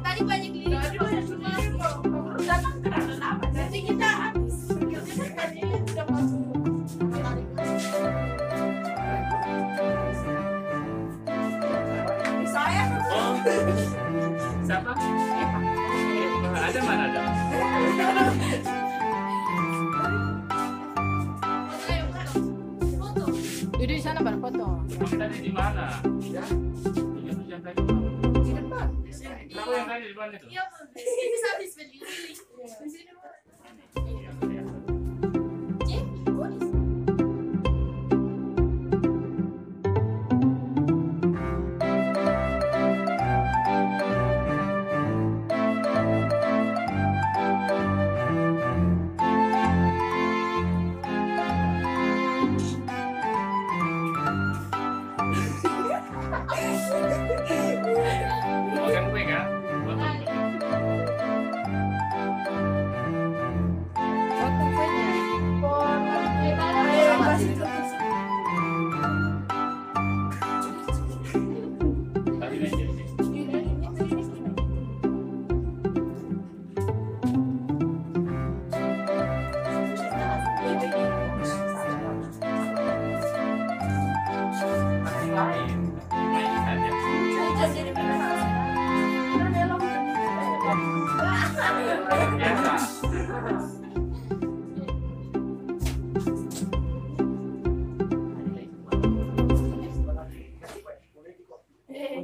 Tadi banyak lili. Nanti kita habis. Udah masuk. Saya. Siapa? Ada mana ada? Duduk di sana baru foto. Kamu tadi di mana? Ya. Yang tadi. Di depan. Kamu yang tadi di mana itu? Iya, ini bisa habis beli lili. Di sini. Makan kue kan? Foto kuenya. Tapi nggak jadi. Main saja. Biasa.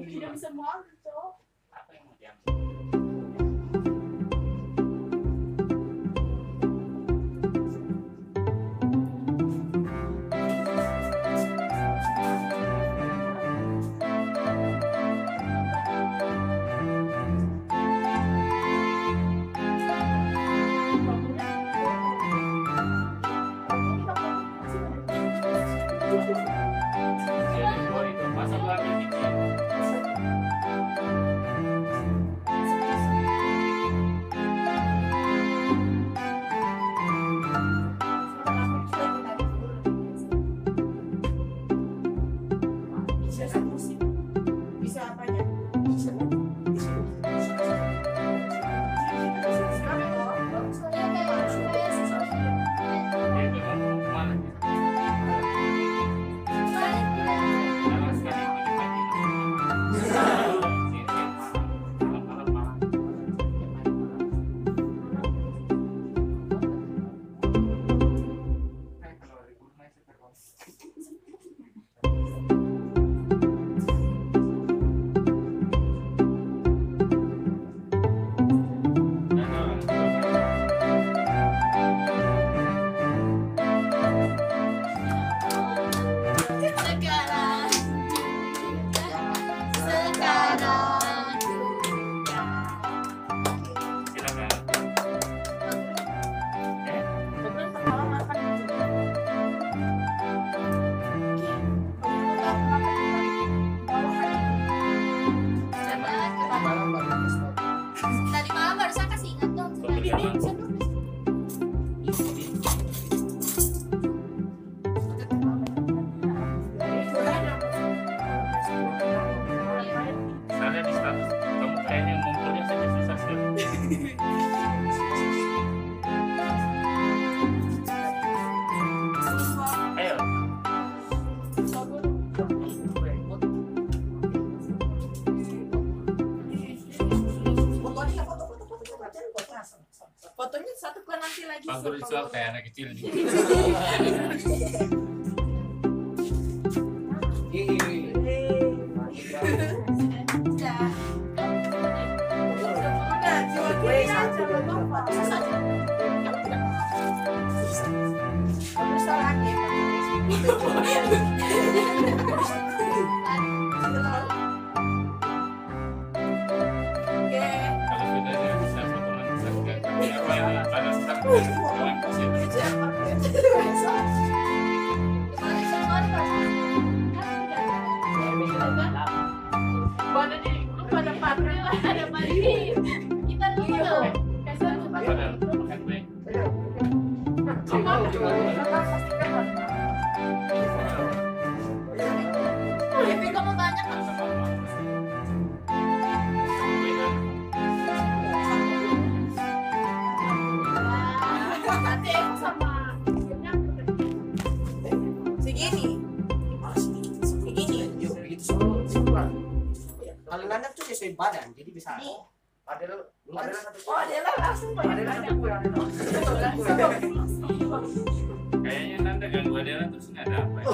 Tidak bisa mau tuh. Apa yang mau diambil? Jadi gua itu masa gua ambil kecil. Bisa apanya? Itu mau kemana? Jangan sekali Tadi malam baru saya kasih ingat dong. Saya di status kamu kayaknya ngumpulnya saja susah sekali. Ayo. Fotonya satu kan nanti lagi. Bang Guru disuap kayak anak kecil nih. Kalau bedanya bisa potongan besar kan. Apa yang panas sekali. Jangan kecil. Pada pabrik lah, ada pabrik. Kita dulu. Padahal makan kue. pakai badan, jadi bisa. Padel satu. Oh, dia lah langsung pakai badan. Kayaknya Nanda ganggu Adela terus nggak ada apa ya?